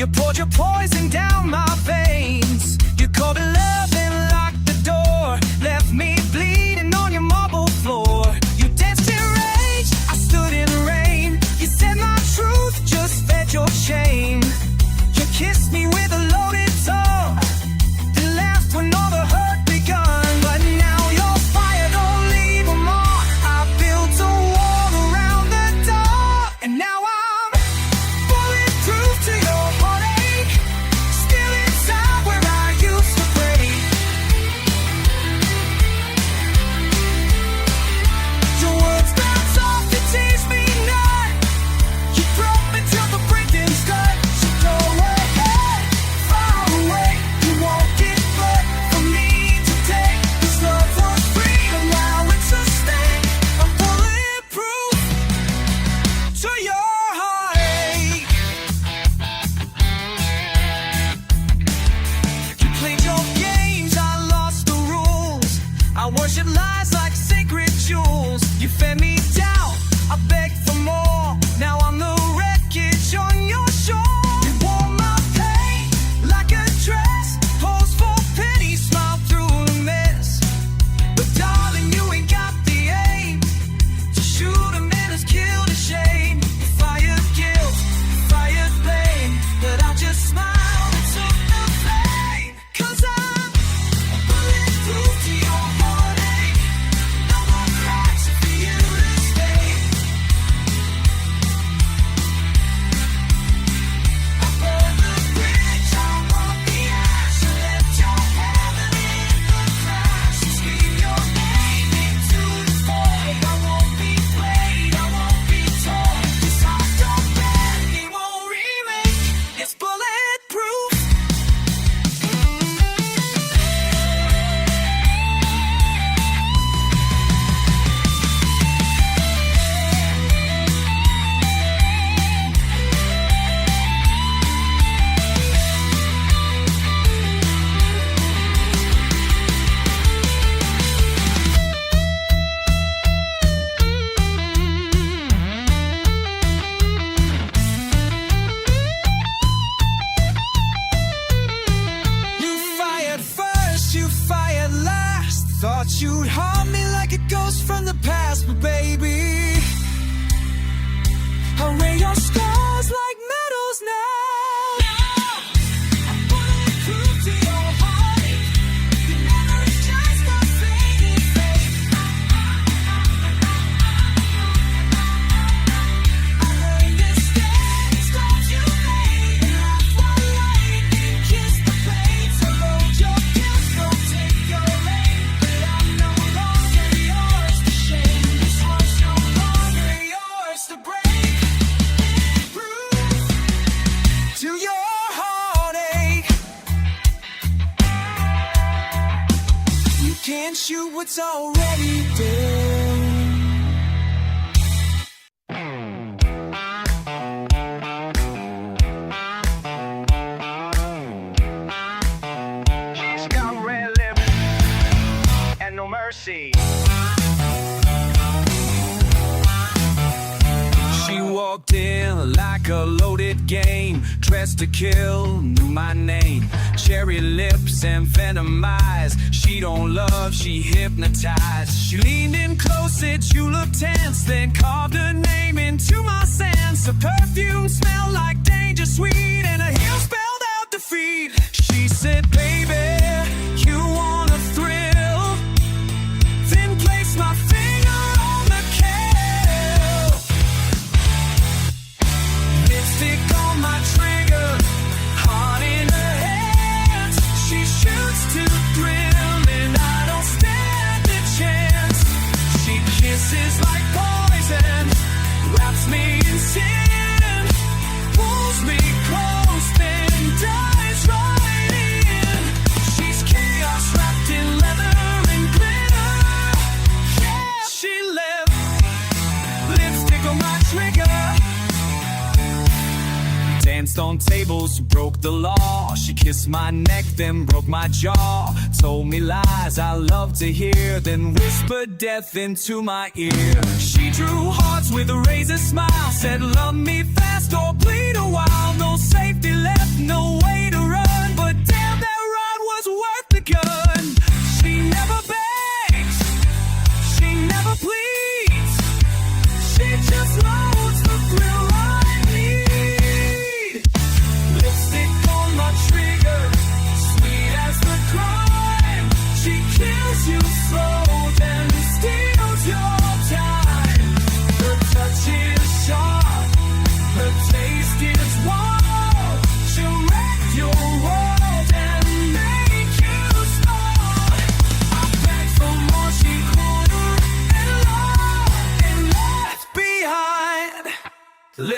You poured your poison down my veins. You called it love and locked the door. Left me bleeding on your marble floor. You danced in rage, I stood in rain. You said my truth just fed your shame. You kissed me with a loaded tongue, then laughed when all the hurt begun. But now your fire don't leave a mark. I built a wall around the door, and now I'm bulletproof to your heartache. Still inside where I used to break. Your words bounce off to tease me not. You broke me till the breaking's done. So go ahead, far away. You won't get but for me to take. This love was freedom, now it's a stain. I'm bulletproof to your heartache. You played your games, I lost the rules. I worship lies like sacred jewels. You fed me doubt, I begged for more. Now I'm the wreckage on your shore. You wore my pain like a dress. Posed for pity, smile through the mess. But darling, you ain't got the aim to shoot a man who's killed a shame. You fired guilt, you fired blame, but I just smiled and took the blame. 'Cause I'm bulletproof to your heartache. No more cracks for you to stay. I burned the bridge, I want the ash. You left your heaven in the crash. You scream your name into the void. I won't be played, I won't be torn. This heart don't bend, it won't remake. It's bulletproof. You fired first, you fired last. Thought you'd harm me like a ghost from the past, but baby, I'll wear your scars like medals now. I'm bulletproof to your heartache. Your memory's just a fading fate. I learned to stand, stones you made, and laugh one light, and kiss the pain. So load your guilt, don't take your aim. But I'm no longer yours to shame. This was no longer yours to break. Proof to your heartache. You can't shoot what's already done. She's got red lips and no mercy. She walked in like a loaded game, dressed to kill, knew my name. Cherry lips and phantom eyes. She don't love, she hypnotized. She leaned in close, said you look tense, then carved her name into my sense. Her perfume smelled like danger sweet, and her heel spelled out defeat. She said, baby, you want a thrill? Then place my finger on the kill. Lipstick on my trigger, heart in her hands. She shoots to thrill, and I don't stand a chance. She kisses like poison, wraps me in sin, pulls me close, then dives right in. She's chaos wrapped in leather and glitter. Yeah, she left lipstick on my trigger. Danced on tables, broke the law. She kissed my neck, then broke my jaw. Told me lies I love to hear, then whispered death into my ear. She drew hearts with a razor smile, said love me fast or bleed a while. No safety left,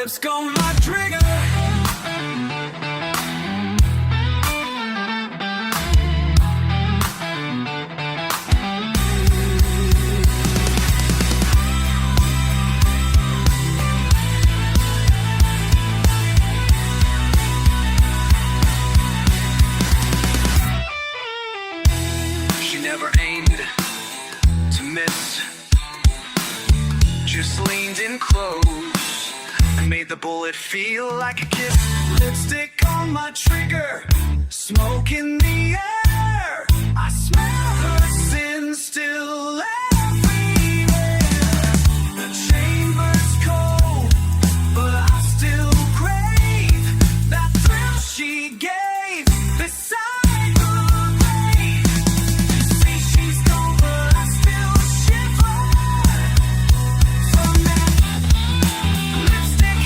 lips on my trigger. She never aimed to miss, just leaned in close and made the bullet feel like a kiss. Lipstick on my trigger, smoke in the air. I smell her sin still everywhere. The chamber's cold, but I still crave that thrill she gave beside the grave. You say she's gone, but I still shiver from that lipstick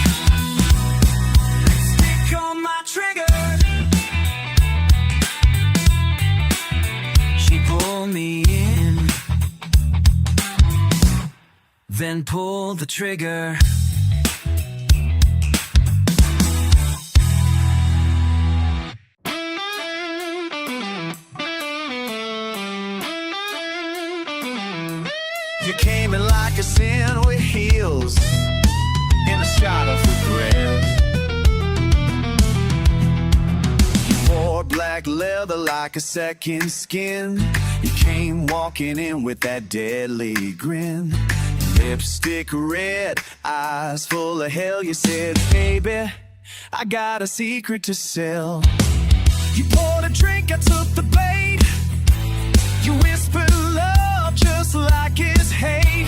on my trigger. She pulled me in, then pulled the trigger. You came in like a sin with heels in a shot of regret. You wore black leather like a second skin. You came walking in with that deadly grin. Lipstick red, eyes full of hell. You said, baby, I got a secret to sell. You poured a drink, I took the bait. You whispered love just like it's hate.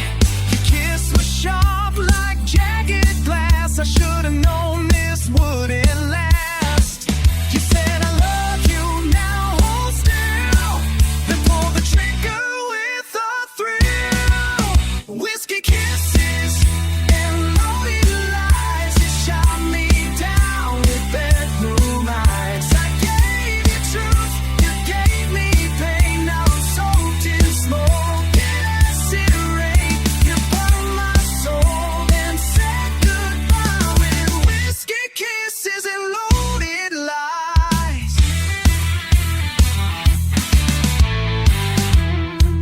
Your kiss was sharp like jagged glass. I should've known this wouldn't last. You said I love you now, hold still. Then pull the trigger with a thrill. Whiskey kisses and loaded lies. You shot me down with bedroom eyes. I gave you truth, you gave me pain. Now I'm soaked in smoke and acid rain. You burned my soul and said goodbye with whiskey kisses and loaded lies.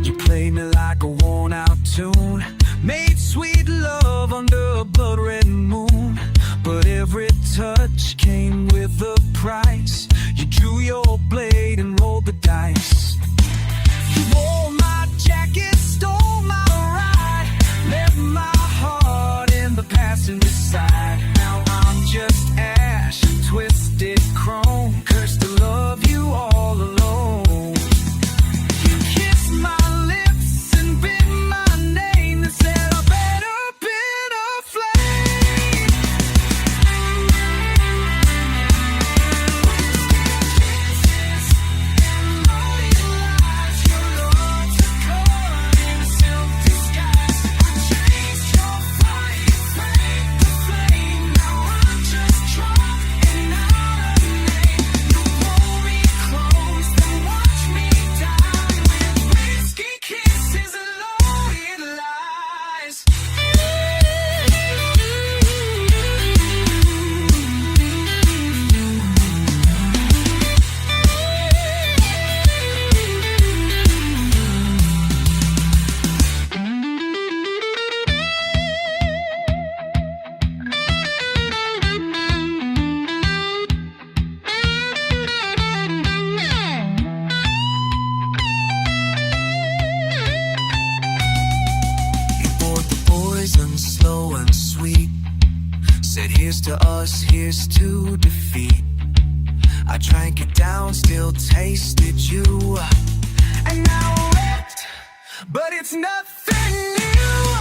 You played me like a worn-out tune, made sweet love under a blood-red moon. But every touch came with a price. You drew your blade and rolled the dice. You wore my jacket, stole my ride, left my heart in the passenger side. Now I'm just ash, twisted chrome, cursed to love you all alone. You kissed my lips and bit my name and said I better been a flame. Kisses and loaded lies. Your love took color in silk disguise. I chased your fire, faked the flame. Now I'm just drunk and out of name. You pull me close, then watch me die with whiskey kisses and loaded lies. You poured the poison slow and sweet. Said here's to us, here's to defeat. I drank it down, still tasted you. And now I'm wrecked, but it's nothing new.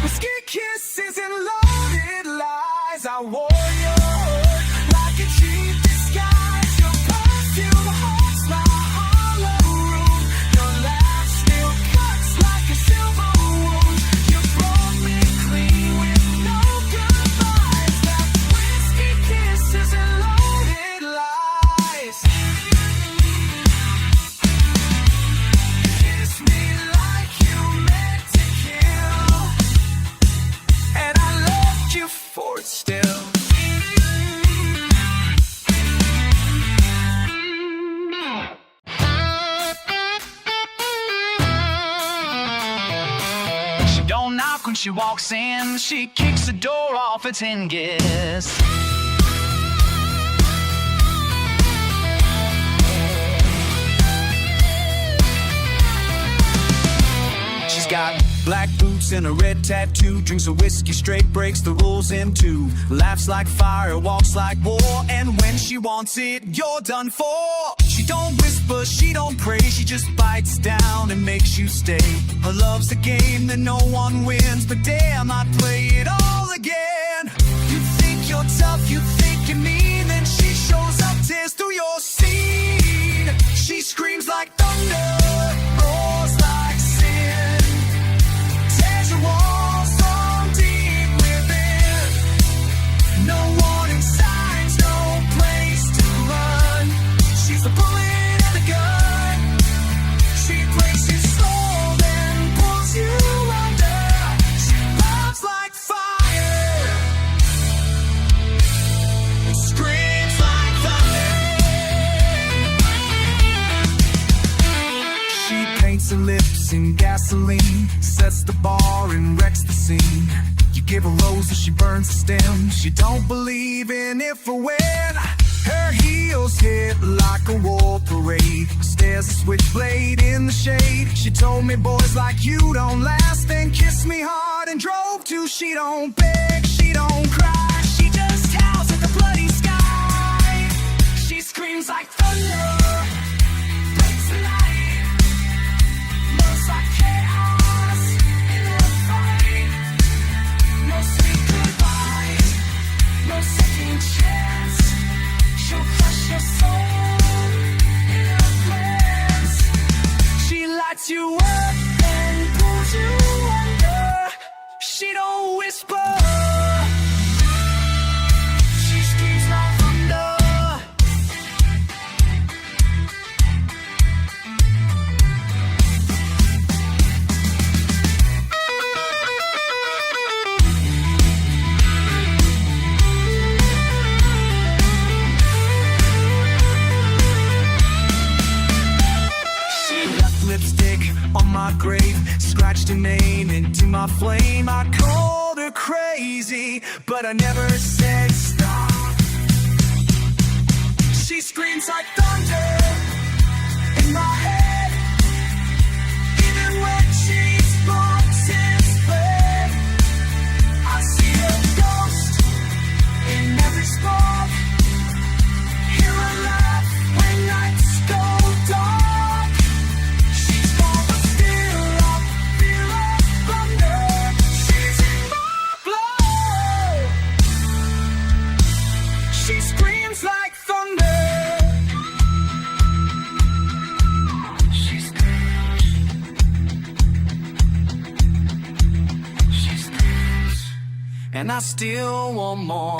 Whiskey kisses and loaded lies. I wore your hurt like a cheap disguise. Your perfume haunts my hollow room. Your laugh still cuts like a silver wound. You broke me clean with no goodbyes. That whiskey kisses and loaded lies. Kiss me like you meant to kill, and I loved you for it still. she walks in, she kicks the door off its hinges. She's got black boots and a red tattoo, drinks a whiskey straight, breaks the rules in two, laughs like fire, walks like war, and when she wants it, you're done for. She don't whisper, she don't pray, she just bites down and makes you stay. Her love's a game that no one wins, but damn, I'd play it all again. You think you're tough, you think you're mean, then she shows up, tears through your scene. She screams like thunder, roars like sin, tears your walls so deep within. No warning signs, no place to run. She's the bullet and the gun. She breaks your soul, then pulls you under. She loves like fire, screams like thunder. She paints her lips in gasoline, sets the bar and wrecks the scene. You give her roses, she burns the stem. She don't believe in if or when. Her heels hit like a war parade, stares a switchblade in the shade. She told me boys like you don't last, then kissed me hard and drove to. She don't beg, she don't cry, she just howls at the bloody sky. She screams like thunder, breaks the night, looks like chaos in a fight. No sweet goodbyes, no second chance. She'll crush your soul in her glance. She lights you up and pulls you under. She don't whisper, she screams like thunder. Lipstick on my grave, scratched her name into my flame. I called her crazy, but I never said stop. She screams like thunder in my head, even when she's boxed and split. I see a ghost in every spot, hear her laugh when nights go dark. She screams like thunder. She screams, and I still want more.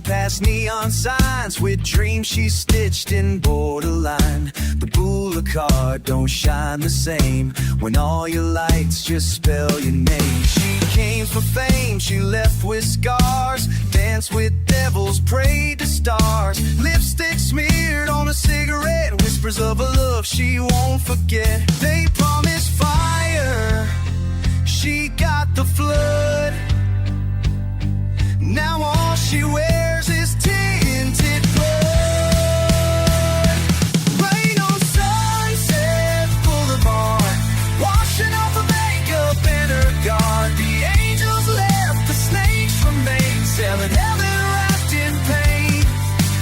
Past neon signs with dreams she stitched in borderline. The boulevard don't shine the same when all your lights just spell your name. She came for fame, she left with scars, danced with devils, prayed to stars. Lipstick smeared on a cigarette, whispers of a love she won't forget. They promised fire, she got the flood. Now all she wears is tinted blood. Rain on Sunset Boulevard, washing off her makeup and her guard. The angels left, the snakes remain, selling heaven wrapped in pain.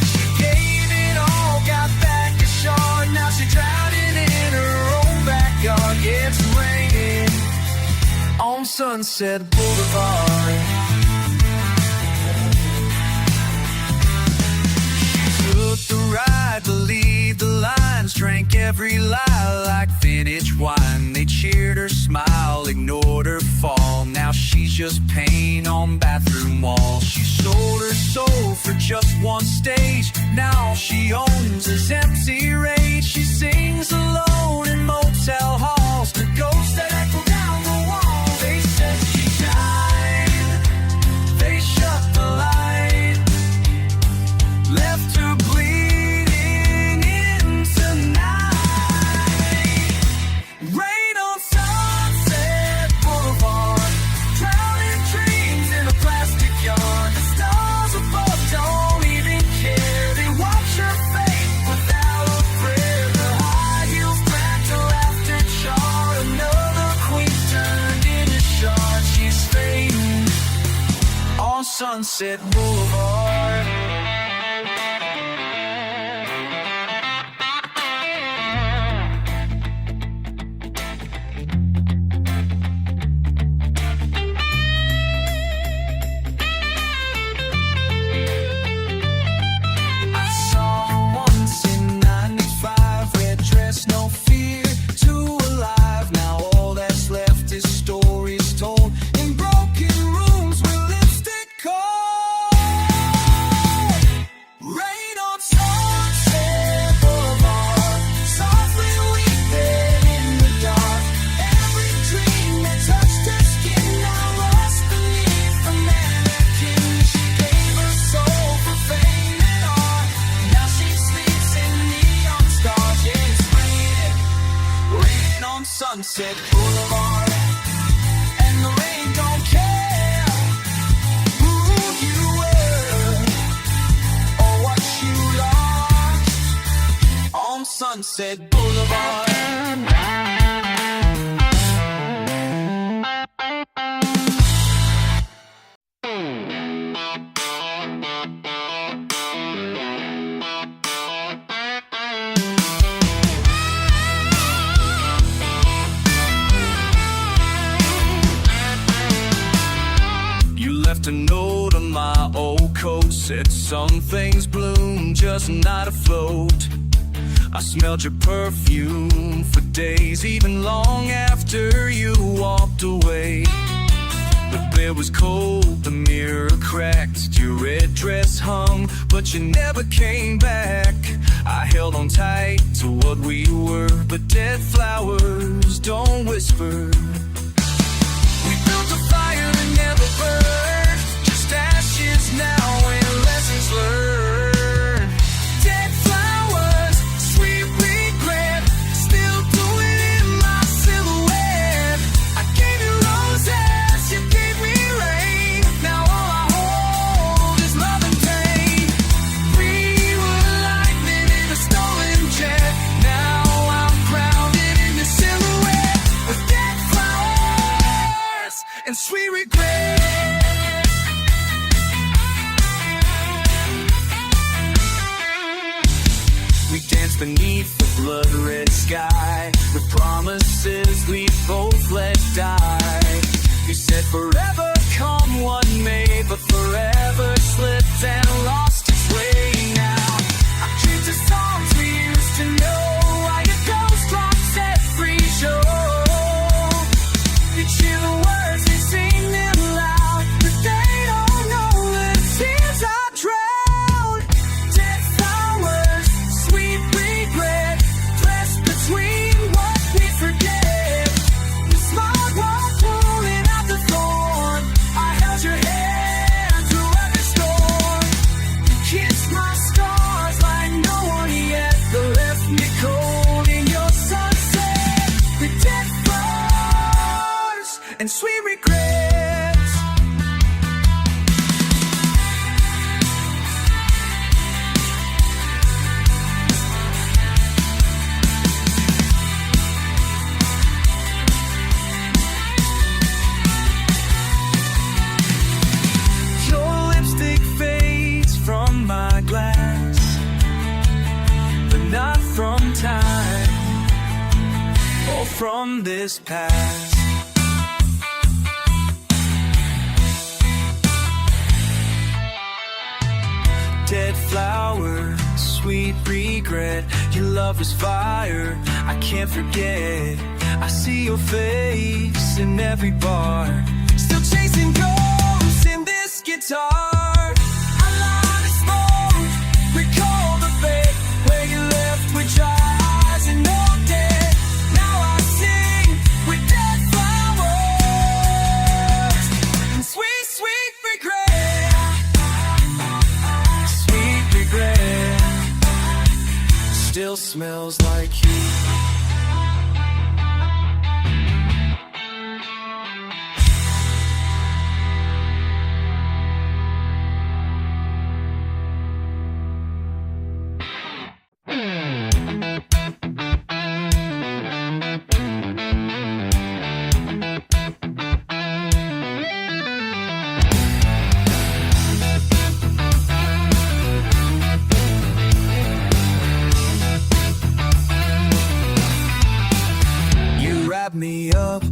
She gave it all, got back a shard. Now she's drowning in her own backyard. Yeah, it's raining on Sunset Boulevard. The ride, believed the lines, drank every lie like vintage wine. They cheered her smile, ignored her fall. Now she's just paint on bathroom walls. She sold her soul for just one stage. Now she owns his empty rage. She sings alone in motel halls, the ghosts that echo down the wall. They said she died, they shut the light, left her bleeding into night. Rain on Sunset Boulevard, drowning dreams in a plastic yard. The stars above don't even care. They watch her fade without a prayer. The high heels cracked her after chart. Another queen turned into shard. She's fading on Sunset Boulevard. No fear, too alive. Now all that's left is stories told in broken rooms with lipstick cold. Rain on Sunset Boulevard, softly weeping in the dark. Every dream that touched her skin now lost beneath the mannequin. She gave her soul for fame and art. Now she sleeps in neon stars. Yeah, it's rain on Sunset Boulevard, and the rain don't care who you were or what you lost on Sunset Boulevard. Left a note on my old coat, said some things bloom, just not afloat. I smelled your perfume for days, even long after you walked away. The bed was cold, the mirror cracked, your red dress hung, but you never came back. I held on tight to what we were, but dead flowers don't whisper. We built a fire that never burned, just ashes now and lessons learned. Dead flowers, sweet regret, still doing in my silhouette. I gave you roses, you gave me rain. Now all I hold is love and pain. We were lightning in a stolen jet. Now I'm grounded in the silhouette with dead flowers and sweet regret. We danced beneath the blood-red sky, with promises we both let die. You said forever come what may, but forever slipped and lost its way now. I dreamed the songs we used to know, why your ghost rocks every show. You cheer the words, we sing them loud, but they don't know the tears I drowned. Dead flowers, sweet regret, pressed between what we forget. The smog was pulling out the thorn. I held your hand through every storm. You kissed my scars like no one yet. They left me cold in your sunset. The dead flowers and sweet regrets. Your lipstick fades from my glass, but not from time or from this past. Dead flower, sweet regret. Your love is fire, I can't forget. I see your face in every bar, still chasing smells like you. Me up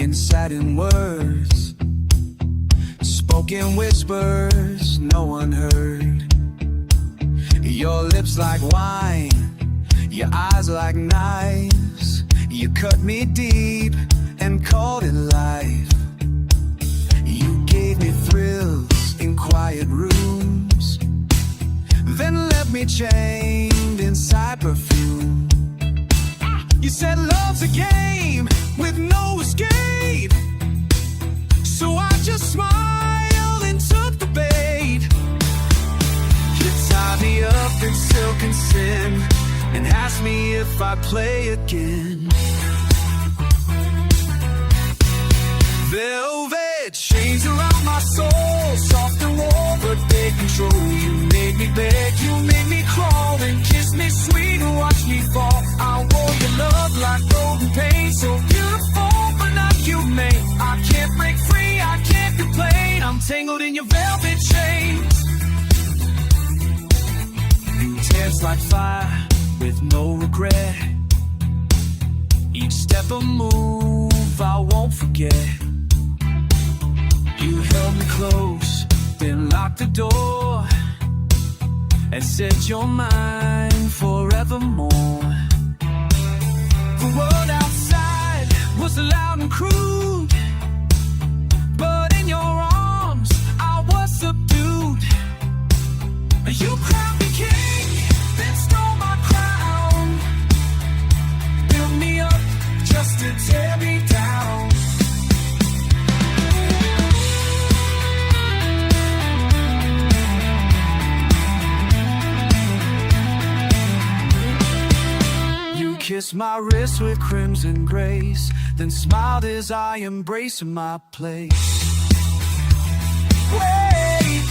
in satin words, spoken whispers no one heard. Your lips like wine, your eyes like knives. You cut me deep and called it life. You gave me thrills in quiet rooms, then left me chained inside perfume. You said love's a game with no escape, so I just smiled and took the bait. You tied me up in silk and sin and asked me if I'd play again. Velvet chains around my soul, soft and warm but they control. You made me beg, you made me crawl, and kissed me sweet and watched me fall. I wore your love like golden paint, so beautiful but not humane. I can't break free, I can't complain, I'm tangled in your velvet chains. Intense like fire with no regret, each step a move I won't forget. You held me close, then locked the door and said you're mine forevermore. The world outside was loud and crude, but in your arms I was subdued. You crowned me king, then stole my crown, built me up just to tear me down. Kissed my wrist with crimson grace, then smiled as I embraced my place. Wait,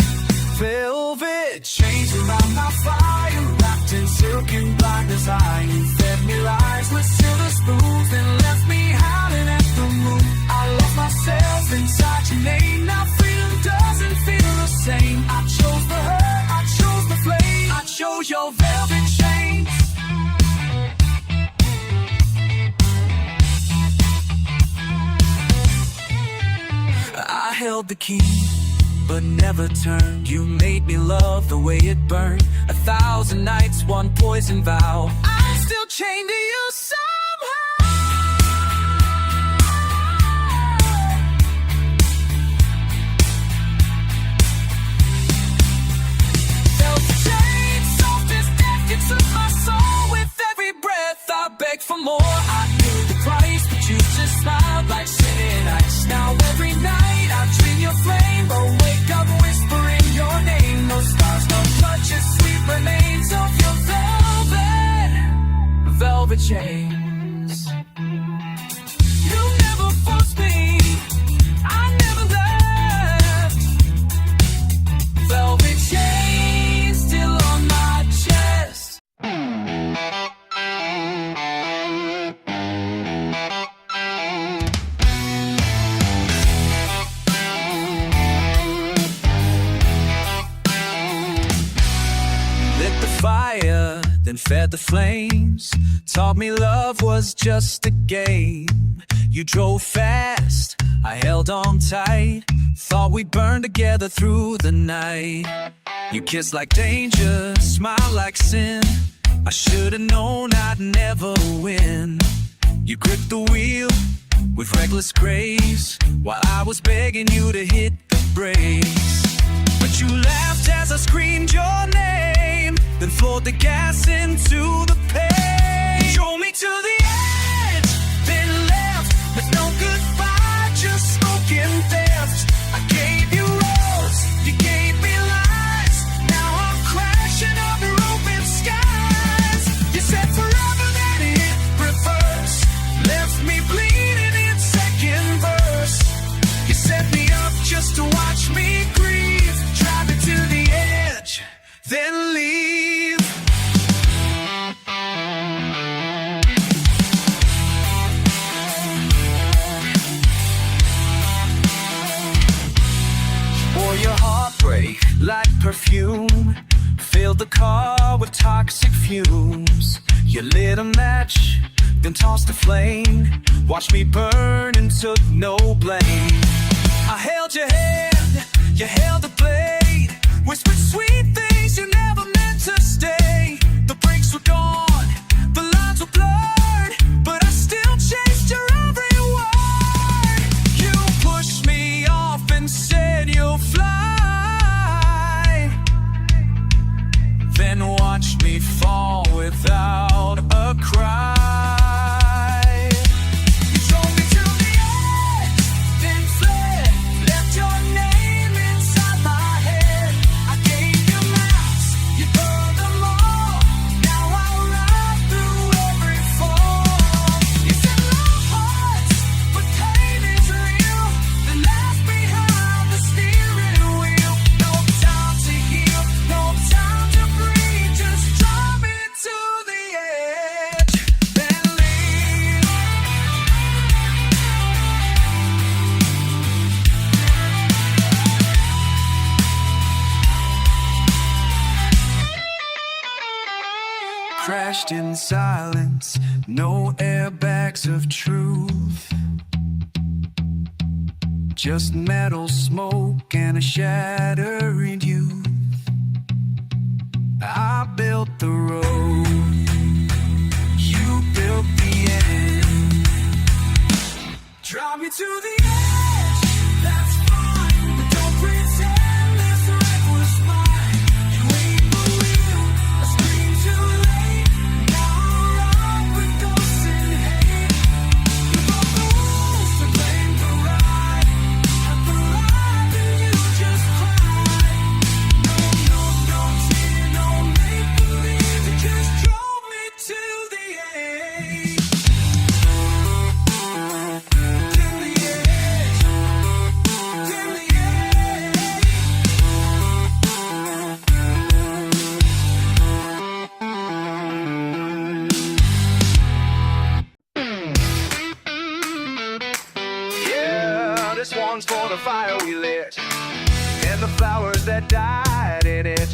velvet chains around my fire, wrapped in silk and blind as I. You fed me lies with silver spoons, then left me howling at the moon. I lost myself inside your name, now freedom doesn't feel the same. I chose the hurt, I chose the flame, I chose your velvet chains. I held the key, but never turned. You made me love the way it burned. 1,000 nights, one poison vow. I'm still chained to you somehow. Felt the chain, soft as death. You took my soul with every breath. I begged for more. I knew the price, but you just smiled like sin ice. Now every night I dream your flame, but wake up whispering your name. No stars, no touches, sweet remains of your velvet chains. You never forced me, I never left. Velvet chains still on my chest. Fire, then fed the flames. Taught me love was just a game. You drove fast, I held on tight. Thought we'd burn together through the night. You kissed like danger, smiled like sin. I should've known I'd never win. You gripped the wheel with reckless grace, while I was begging you to hit the brakes. But you laughed as I screamed your name, then floored the gas into the pain. You drove me to the edge, then left with no goodbye, just smoking theft. I gave you rose, you gave me lies. Now I'm crashing under open skies. You said forever. like perfume. Filled the car with toxic fumes. You lit a match, then tossed a flame. Watched me burn and took no blame. I held your hand, you held the blade. Whispered sweet things you never meant to stay. The brakes were gone, the lines were blurred, but I still chased your every word. You pushed me off and said you'll fly, then watched me fall without a cry. You drove me to the edge, then fled, left your name inside my head. I gave you maps, you burned them all. Now I ride through every fall. You said love hurts, but pain is real. The last behind the steering wheel. No time to heal, no time to breathe. Just drive me to the edge, then leave. Crashed in silence, no airbags of truth. Just metal smoke and a shattered youth. I built the road, you built the end. Drive me to the edge, that's fine, but don't pretend this wreck was mine. You ain't the real, I scream too late. Now I ride with ghosts and hate. You broke the rules to blame the ride. Cut the ride and you just cried. No, no, no tear, no make believe. You just drove me to the edge. Then the edge. Then the Yeah, this one's for the fire we lit and the flowers that died in it.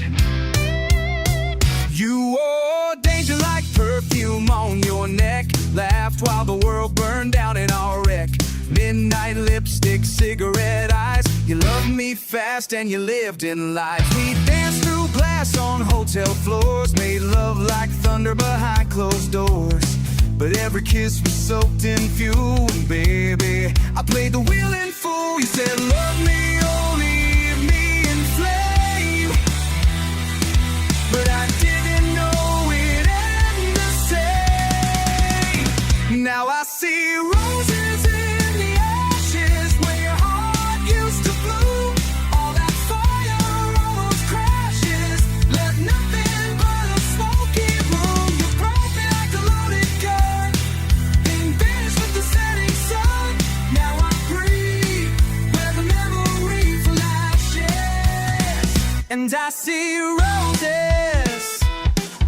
You wore danger like perfume on your neck. Laughed while the world burned down in our wreck. Midnight lipstick, cigarette eyes. You loved me fast and you lived in lies. We danced through glass on hotel floors. Made love like thunder behind closed doors. But every kiss was soaked in fuel. And baby, I played the willing fool. You said love me, oh leave me in flame. But I didn't know it ended the same. Now I see roses in the ashes where your heart used to bloom. All that fire, all those crashes left nothing but a smoky room. You broke me like a loaded gun, then vanished with the setting sun. Now I breathe where the memory flashes, and I see roses,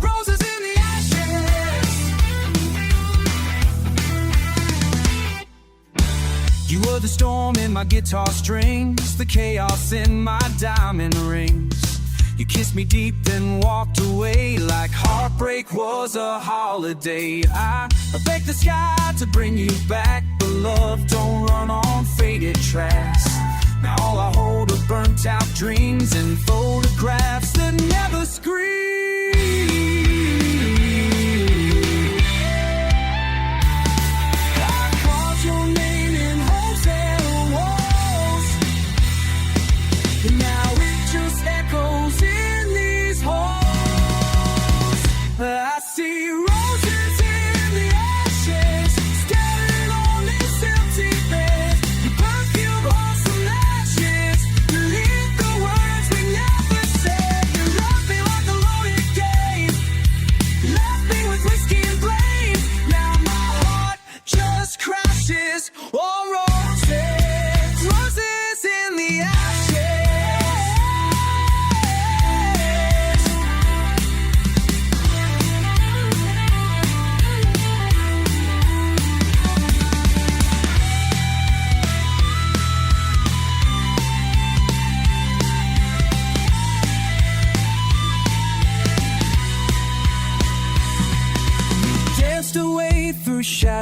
roses in the ashes. You were the storm in my guitar strings, the chaos in my diamond rings. You kissed me deep, then walked away like heartbreak was a holiday. I begged the sky to bring you back, but love don't run on faded tracks. Now all I hold are burnt out dreams and photographs that never scream. I called your name in hotel walls, and now it just echoes in these halls. I see roses in the ashes, scattered on this empty bed. Your perfume haunts some ashes, delete the words we never said.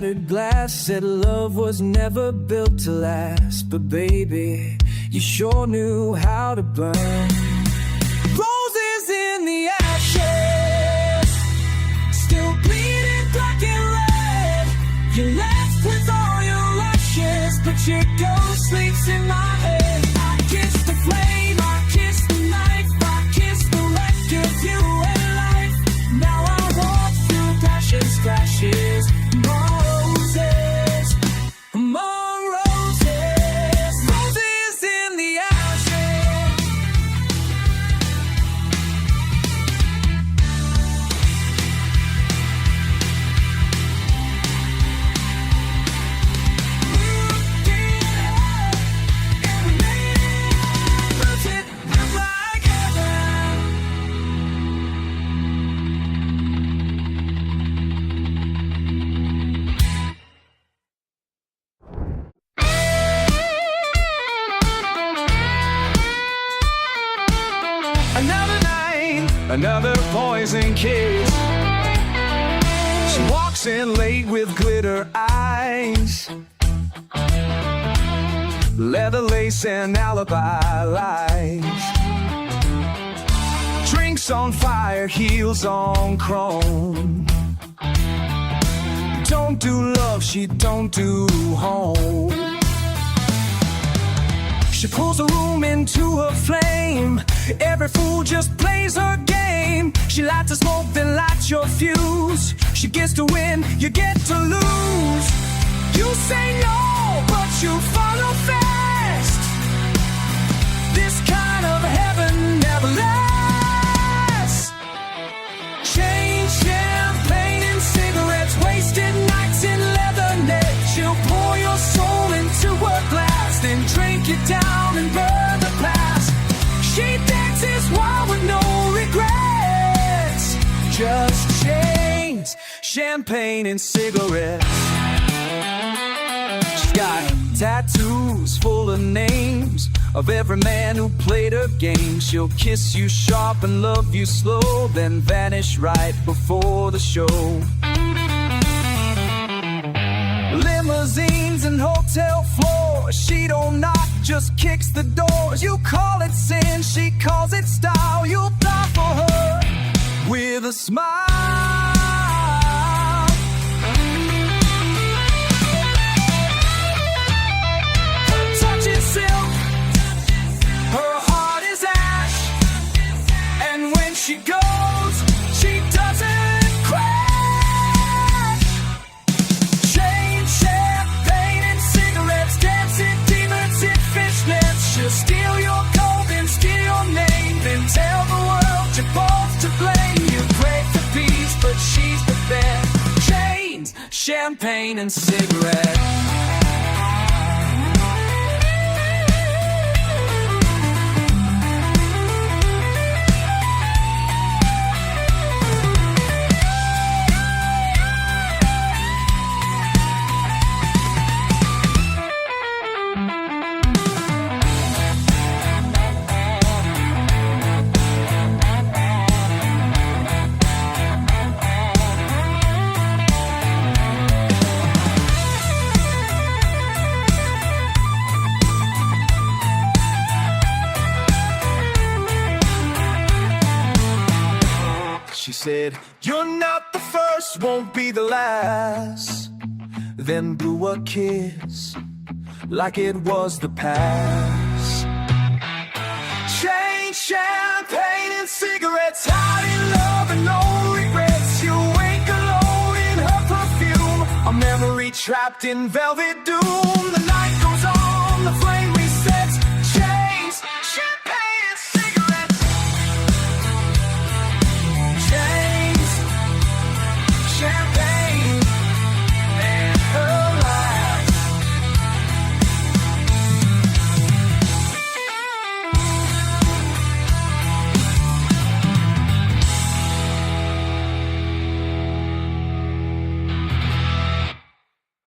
shattered glass, said love was never built to last. But baby, you sure knew how to burn. Roses in the ashes, still bleeding black and red. You're left with all your ashes, but your ghost sleeps in my head. I kiss the flame, I kiss the knife, I kiss the wreck of you and life. Now I walk through passion scratches, roses, among roses, roses in the ashes. Another night, another poison kiss. She walks in late with glitter eyes, leather lace and alibi lies. Drinks on fire, heels on chrome. Don't do love, she don't do home. She pulls the room into her flame. Every fool just plays her game. She lights a smoke, then lights your fuse. She gets to win, you get to lose. You say no, but you follow fast. This kind of heaven never lasts. Chain, champagne and cigarettes, wasted nights in leather net. She'll pour your soul into a glass, then drink it down and burn the past. She dances wild with no regrets. Just chains, champagne and cigarettes. She's got tattoos full of names of every man who played her game. She'll kiss you sharp and love you slow, then vanish right before the show. Limousines and hotel floors, she don't knock, just kicks the doors. You call it sin, she calls it style. You'll die for her with a smile. Her touch is silk, her heart is ash, and when she goes, she doesn't crash. Chain, champagne and cigarettes, dancing demons in fishnets. She'll steal your gold and steal your name, then tell the world you're both to blame. You pray for peace, but she's the best. Chains, champagne and cigarettes. She said, you're not the first, won't be the last. Then blew a kiss like it was the past. Chain, champagne and cigarettes, hot in love and no regrets. You wake alone in her perfume, a memory trapped in velvet doom. The night